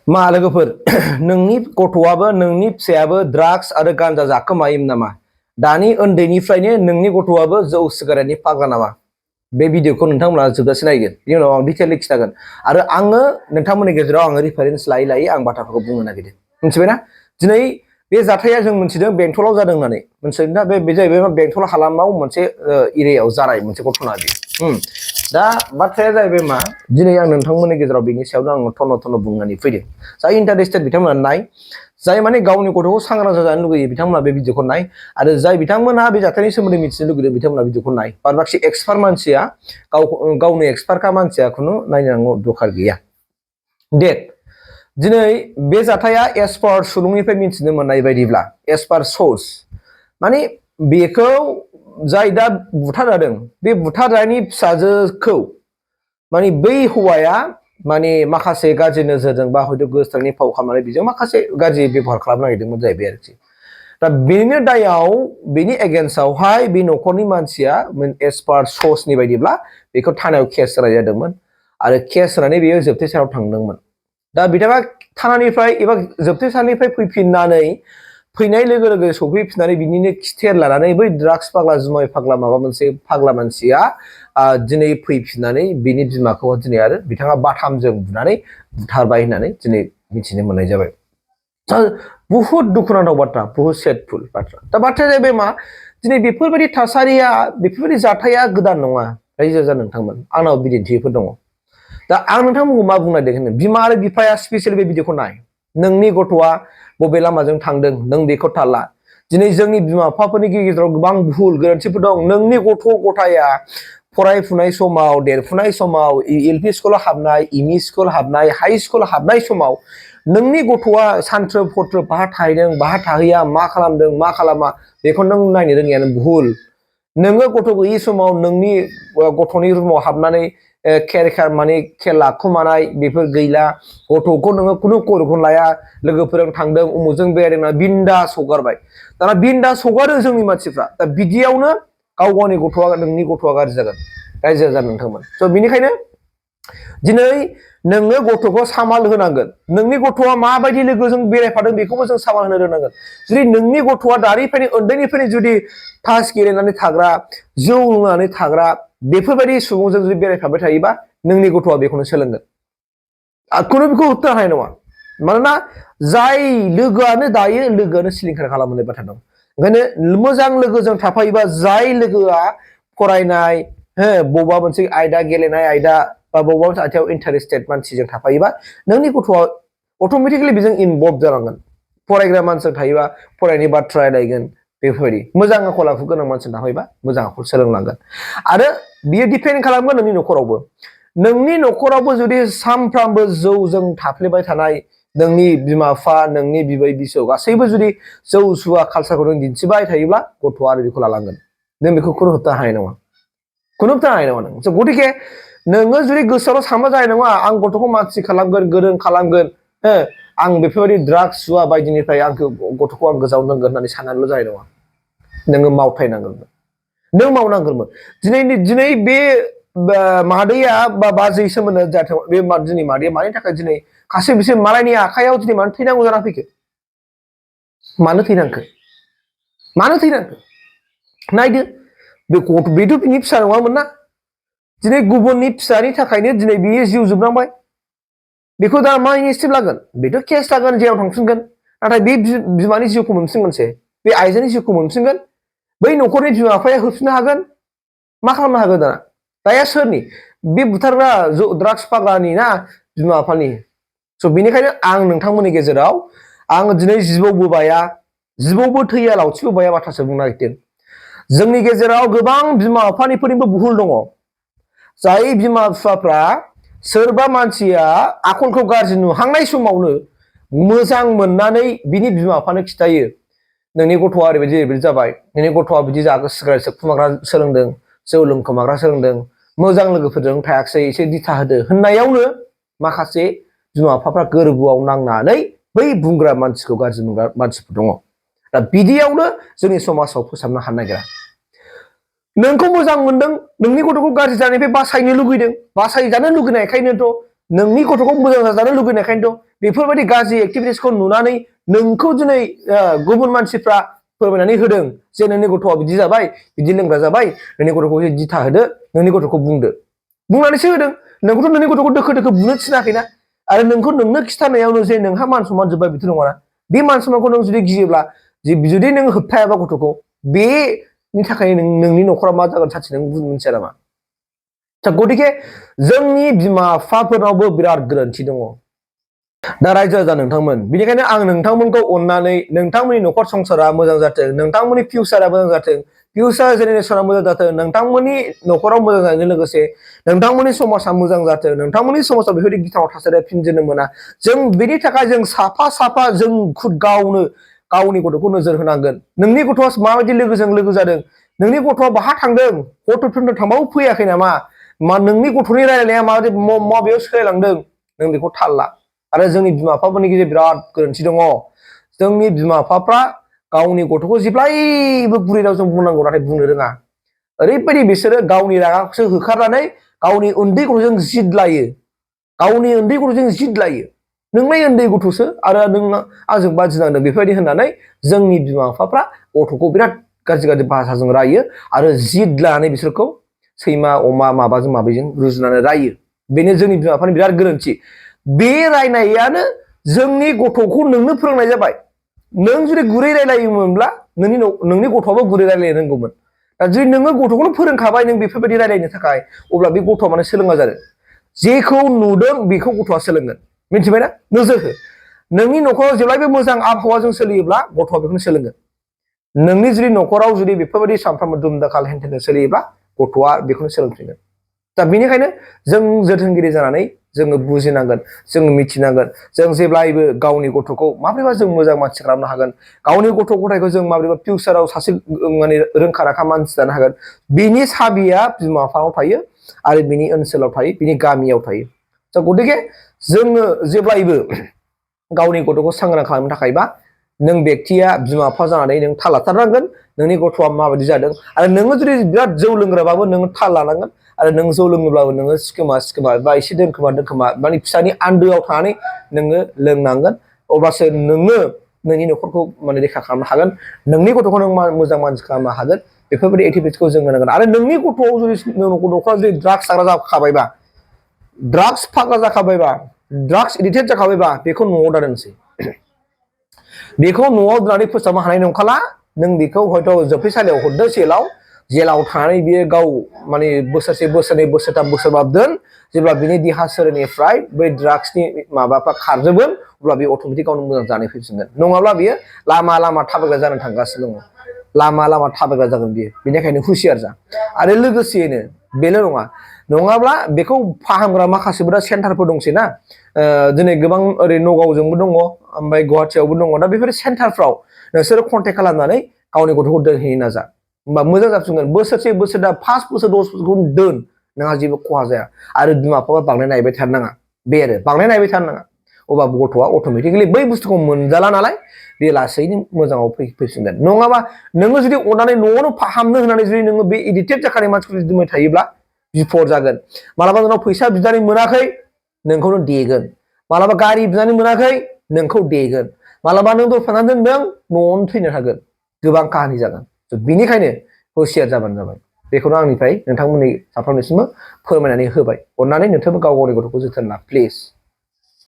मा लोगोफोर नोंनि गथ'आबो नोंनि फिसायाबो ड्राग्स आरो गान्जा जाखोमायोमोन नामा दानि उन्दैनिफ्रायनो नोंनि गथ'आबो जौ सिगारेटनि फाग्ला नामा बे भिडिअखौ नोंथांमोना जोबजासे नायगोन बिनि उनाव आं डिटेइललि खिथागोन आरो आङो नोंथांमोननि गेजेराव आङो रिफारेन्स लायै आं बाथ्राफोरखौ बुंनो नागिरदों मिथिबायना दिनै बे जाथाया जों मिथिदों बेंटलाव जादों होननानै मोनथिदों बे जाहैबाय बेंटल हालामाव मोनसे एरियायाव जानाय मोनसे घटना बे दा बाथ्राया जाहैबाय मा दिनै आं नोंथांमोननि गेजेराव बेनि सायावनो आं थन बुंनानै फैदों जाय इन्टारेस्टेड बिथांमोना नाय जाय माने गावनि गथ'खौ सांग्रां जानो लुगैयो बिथांमोना बे भिडिअखौ नाय आरो जाय बिथांमोनहा बे जाथायनि सोमोन्दै मिथिनो लुगैदों बिथांमोना भिडिअखौ नाय बाद बाखि एक्सपार्ट मानसिया गावनि एक्सपार्टखा मानसिया खुनु नायनांगौ दरखार गैया दे दिनै बे जाथाया एस पार सुलुंनिफ्राय मिथिनो मोननाय बायदिब्ला एस पार सोर्स माने बेखौ जाय दा बुथारजादों बे बुथारजानायनि फिसाजोखौ माने बै हौवाया माने माखासे गाज्रि नोजोरजों बा हयथ' गोसोथांनि फाव खालामनानै बेजों माखासे गाज्रि बेबहार खालामनो नागिरदोंमोन जाहैबाय आरोखि दा बेनि दायाव बेनि एगेन्स्टआवहाय बे न'खरनि मानसिया एस पार सोर्सनि बायदिब्ला बेखौ थानायाव केस होनाय जादोंमोन आरो केस होनानै बेयो जोबथेसालियाव थांदोंमोन दा बिथाङा थानानिफ्राय एबा जोबथेसालिनिफ्राय फैफिननानै फैनाय लोगो लोगो सफैफिननानै बिनिनो खिथेर लानानै बै ड्राग्स फाग्ला जुमाय फाग्ला माबा मोनसे फाग्ला मानसिया दिनै फैफिननानै बिनि बिमाखौ दिनै आरो बिथाङा बाथामजों बुनानै बुथारबाय होननानै दिनै मिथिनो मोननाय जाबाय बुहुत दुखुनांथाव बाथ्रा बुहुत सेडफुल बाथ्रा दा बाथ्राया जाहैबाय मा दिनै बेफोरबायदि थासारिया बेफोरबायदि जाथाया गोदान नङा रायजो राजा नोंथांमोन आंनाव बिदिन्थिफोर दङ दा आं नोंथांमोनखौ मा बुंनो नागिरदों बिमा आरो बिफाया स्पेसियेलि बे भिडिअखौ नाय नोंनि गथ'आ बबे लामाजों थांदों नों बेखौ थाल ला दिनै जोंनि बिमा बिफाफोरनि गेजेराव गोबां भुल गोरोन्थिफोर दं नोंनि गथ' गथाया फरायफुनाय समाव देरफुनाय समाव एलपि स्कुलाव हाबनाय एमइ स्कुल हाबनाय हाइ स्कुल हाबनाय समाव नोंनि गथ'आ सानथ्रोब हरथ्रोब बाहा थाहैदों बाहा थाहैया मा खालामदों मा खालामा बेखौ नों नायनो रोङियानो भुल नोङो गथ' गैयि समाव नोंनि गथ'नि रुमाव हाबनानै माने खेल लाखुमानाय बेफोर गैला गथ'खौ नोङो खुनु खबरखौनो लाया लोगोफोरजों थांदों उमुजों बेरायदोंना बिन्दास हगारबाय दाना बिन्दास हगारो जोंनि मानसिफ्रा दा बिदियावनो गावनि गथ'आ नोंनि गथ'आ गाज्रि जागोन रायजो राजा नोंथांमोन स' बिनिखायनो दिनै नोङो गथ'खौ सामाल होनांगोन नोंनि गथ'आ माबायदि लोगोजों बेरायफादों बेखौबो जों सामाल होनो रोंनांगोन जुदि नोंनि गथ'आ दानिफ्रायनो उन्दैनिफ्रायनो जुदि तास गेलेनानै थाग्रा जौ लोंनानै थाग्रा बेफोरबायदि सुबुंजों जुदि बेरायफाबाय थायोबा नोंनि गथ'आ बेखौनो सोलोंगोन खुनु बेखौ होबथानो हानाय नङा मानोना जाय लोगोआनो दायो लोगोआनो सिलिंखार खालामनाय बाथ्रा दं ओंखायनो मोजां लोगोजों थाफायोबा जाय लोगोआ फरायनाय बबेबा मोनसे आयदा गेलेनाय आयदा बा बबेबा मोनसे आयदायाव इन्टारेस्टेड मानसिजों थाफायोबा नोंनि गथ'आ अट'मेटिकेलि बेजों इनभल्भ जालांगोन फरायग्रा मानसिजों थायोबा फरायनायनि बाथ्रा रायलायगोन बेफोरबायदि मोजां आखल आखु गोनां मानसिजों थाफायोबा मोजां आखल सोलोंलांगोन आरो बियो डिपेन्ड खालामगोन नोंनि न'खरावबो जुदि सानफ्रामबो जौजों थाफ्लेबाय थानाय नोंनि बिमा बिफा नोंनि बिबै बिसौ गासैबो जुदि जौ जुवा कालसारखौ नों दिन्थिबाय थायोब्ला गथ'आ आरो बेखौ लालांगोन नों बेखौ खुनु होबथानो हानाय नङा नों गतिके नोङो जुदि गोसोआव सानबा जानाय नङा आं गथ'खौ मानसि खालामगोन गोरों खालामगोन आं बेफोरबायदि ड्राग्स जुवा बायदिनिफ्राय आंखौ गथ'खौ आं गोजानाव दोनगोन होननानै साननानैल' जानाय नङा नोङो मावथायनांगोन नों मावनांगोन दिनै बे मादैया बा बाजै सोमोन्दो जाथों बे दिनै मादैया मानि थाखाय दिनै खासे बिसोर मालायनि आखायाव दिनै मानो थैनांगौ जाना फैखो मानो थैनांखो नायदो बेथ' बिनि फिसा नङामोन ना दिनै गुबुननि फिसानि थाखायनो दिनै बियो जिउ जोबनांबाय बेखौ दा मा इनिसियेटिभ लागोन बेथ' केस लागोन जेराव थांफिनगोन नाथाय बे बिमानि जिउखौ मोनफिनगोनसै बे आइजोनि जिउखौ मोनफिनगोन बै न'खरनि बिमा बिफाया होफिननो हागोन मा खालामनो हागोन दाना दाया सोरनि बे बुथारग्रा ड्राग्स फाग्लानि ना बिमा बिफानि स' बिनिखायनो आं नोंथांमोननि गेजेराव आं दिनै जिबौबो थैया लावथिबो बाया बाथ्रासो बुंनो नागिरदों जोंनि गेजेराव गोबां बिमा बिफानिफोरनिबो भुल दङ जाय बिमा बिफाफ्रा सोरबा मानसिया आखलखौ गाज्रि नुहांनाय समावनो मोजां मोननानै बिनि बिमा बिफानो खिथायो नोंनि गथ'आ ओरैबायदि जाबाय नोंनि गथ'आ बिदि सिगारेट सोबखुमाग्रा सोलोंदों जौ लोंखोमाग्रा सोलोंदों मोजां लोगोफोरजों थायाखिसै एसे दिथा होदो होननायावनो माखासे बिमा बिफाफ्रा गोरबोआव नांनानै बै बुंग्रा मानसिखौ गाज्रि नुग्रा मानसिफोर दङ दा बिदियावनो जोंनि समाजाव फोसाबनो हानो नागिरा नोंखौ मोजां मोनदों नोंनि गथ'खौ गाज्रि जानायनिफ्राय बासायनो लुगैदों बासायजानो लुगैनायखायनोथ' नोंनि गथ'खौ मोजां जाजानो लुगैनायखायनोथ' बेफोरबायदि गाज्रि एक्टिभिटिसखौ नुनानै नोंखौ दिनै गुबुन मानसिफ्रा फोरमायनानै होदों जे नोंनि गथ'आ बिदि जाबाय बिदि लोंग्रा जाबाय नोंनि गथ'खौ दिथा होदो नोंनि गथ'खौ बुंदो बुंनानैसो होदों नोंखौथ' नोंनि गथ'खौ दोखो दोखो बुनो थिनाखैना आरो नोंनो खिथानायावनो जे नोंहा मान सनमान जोब्बाय बिदि नङाना बे मान सनमानखौ नों जुदि गियोब्ला जुदि नों होबथायाबा गथ'खौ बेनि थाखाय नोंनि न'खरा मा जागोन सानसे नों मिथिया नामा गतिके जोंनि बिमा बिफाफोरनावबो बिराद गोरोन्थि दङ दा रायजो राजा नोंथांमोन बेनिखायनो आं नोंथांमोनखौ अननानै नोंथांमोननि न'खर संसारा मोजां जाथों नोंथांमोननि फिउचारा मोजां जाथों फिउचार जेनेरेसना मोजां जाथों नोंथांमोननि न'खराव मोजां जानायजों लोगोसे नोंथांमोननि समाजा मोजां जाथों नोंथांमोननि समाजाव बेबायदि गिथाव थासारिया फिनजेननो मोना जों बेनि थाखाय जों साफा जों खुद गावनि गथ'खौ नोजोर होनांगोन नोंनि गथ'आ माबायदि लोगोजों लोगो जादों नोंनि गथ'आ बाहा थांदों गथ'फोरनो थांबाबो फैयाखै नामा नोंनि गथ'नि रायलायनाया माबायदि माबेयाव सोलायलांदों नों बेखौ थाल ला आरो जोंनि बिमा बिफाफोरनि गेजेराव बिराद गोरोन्थि दङ जोंनि बिमा बिफाफ्रा गावनि गथ'खौ जेब्लायबो गुरै रावजों बुंनांगौ नाथाय बुंनो रोङा ओरैबायदि बिसोरो गावनि रागाखौसो होखारनानै गावनि उन्दै गथ'जों जिद लायो नोंलाय उन्दै गथ'सो आरो नों आंजों बादिनांदों बेफोरबायदि होननानै जोंनि बिमा बिफाफ्रा गथ'खौ बिराद गाज्रि भाषाजों रायो आरो जिद लानानै बिसोरखौ सैमा अमा माबाजों माबाजों रुजुनानै रायो बेनो जोंनि बिमा बिफानि बिराद गोरोन्थि बे रायनायानो जोंनि गथ'खौ नोंनो फोरोंनाय जाबाय नों जुदि गुरै रायलायोमोनब्ला नोंनि गथ'आबो गुरै रायलायनो रोंगौमोन दा जुदि नोङो गथ'खौनो फोरोंखाबाय नों बेफोरबायदि रायलायनो थाखाय अब्ला बे गथ'आ माने सोलोङा जादों जेखौ नुदों बेखौ गथ'आ सोलोंगोन मिथिबायना नोजोर हो नोंनि न'खराव जेब्लायबो मोजां आबहावाजों सोलियोब्ला गथ'आ बेखौनो सोलोंगोन नोंनि जुदि न'खराव जुदि बेफोरबायदि सानफ्रामबो दुमदाखाल हेंथेनजों सोलियोब्ला गथ'आ बेखौनो सोलोंफिनगोन दा बेनिखायनो जों जोथोनगिरि जानानै जोङो बुजिनांगोन जों मिथिनांगोन जों जेब्लायबो गावनि गथ'खौ माबोरैबा जों मोजां मानसि खालामनो हागोन गावनि गथ' गथायखौ जों माबोरैबा फिउचाराव सासे माने रोंखा राखा मानसि जानो हागोन बिनि साबिया बिमा बिफानाव थायो आरो बिनि ओनसोलाव थायो बिनि गामियाव थायो गतिके जोङो जेब्लायबो गावनि गथ'खौ सांग्रां खालामनो थाखायबा नों बेक्तिया बिमा बिफा जानानै नों थाल लाथारनांगोन नोंनि गथ'आ माबायदि जादों आरो नोङो जुदि बिराद जौ लोंग्राबाबो नोङो थाल लानांगोन आरो नों जौ लोङोब्लाबो नोङो सिखोमा बा एसे दोनखोमा माने फिसानि आन्दोआव थानानै नोङो लोंनांगोन अब्लासो नोङो नोंनि न'खरखौ माने रैखा खालामनो हागोन नोंनि गथ'खौ नों मोजां मानसि खालामनो हागोन बेफोरबायदि एक्टिभिटिसखौ जों होनांगोन आरो नोंनि गथ'आव जुदि न'खरा जुदि ड्राग्स जाग्रा जाखाबायबा ड्राग्स फाग्ला जाखाबायबा ड्राग्स एडिक्टेड जाखाबायबा बेखौ न'आव दादोंसै बेखौ न'आव दोननानै फोसाबनो हानाय नंखाला नों बेखौ हयथ' जोबथेसालियाव हरदो जेलाव थानानै बियो गाव माने बोसोरसे बोसोरनै बोसोरथाम बोसोरबा दोन जेब्ला बिनि देहा सोलेरनिफ्राय बै ड्राग्सनि माबाफ्रा खारजोबगोन अब्ला बे अट'मेटिक गावनो मोजां जानाय फैफिनगोन नङाब्ला बियो लामा थाबायग्रा जानो थांगासिनो दङ लामा थाबायग्रा जागोन बियो बेनिखायनो हुसियार जा आरो लोगोसेयैनो बेल' नङाब्ला बेखौ फाहामग्रा माखासेफोरा सेन्टारफोर दंसै ना दिनै गोबां ओरै नगावजोंबो दङ ओमफ्राय गुवाहाटियावबो दङ दा बेफोर सेन्टारफ्राव नोंसोरो कन्टेक्ट खालामनानै गावनि गथ'खौ दोनहैनो नाजा होमबा मोजां जाफिनगोन बोसोरसे बोसोरदा 5 बोसोर 10 बोसोरखौ दोन नोंहा जेबो खहा जाया आरो बिमा बिफाया बांद्राय नायबाय थानो नाङा बे आरो बांद्राय नायबाय थानो नाङा अब्ला गथ'आ अट'मेटिकेलि बै बुस्थुखौ मोनजाला नालाय बे लासैनो मोजाङाव फैफिनगोन नङाबा नोङो जुदि अननानै न'आवनो फाहामनो होननानै जुदि नोङो बे एडिक्टेड जाखानाय मानसिखौ जुदि दोनबाय थायोब्ला बिपद जागोन मालाबा नोंनाव फैसा बिनानै मोनाखै नोंखौनो देगोन मालाबा गारि बिनानै मोनाखै नोंखौ देगोन मालाबा नों दरफानानै दोनदों न'आवनो थैनो हागोन गोबां काहानि जागोन बेनिखायनो हुसियार जाबानो जाबाय बेखौनो आंनिफ्राय नोंथांमोननि साफ्रोमनिसिमबो फोरमायनानै होबाय अननानै नोंथांबो गाव गावनि गथ'खौ जोथोन ला प्लिज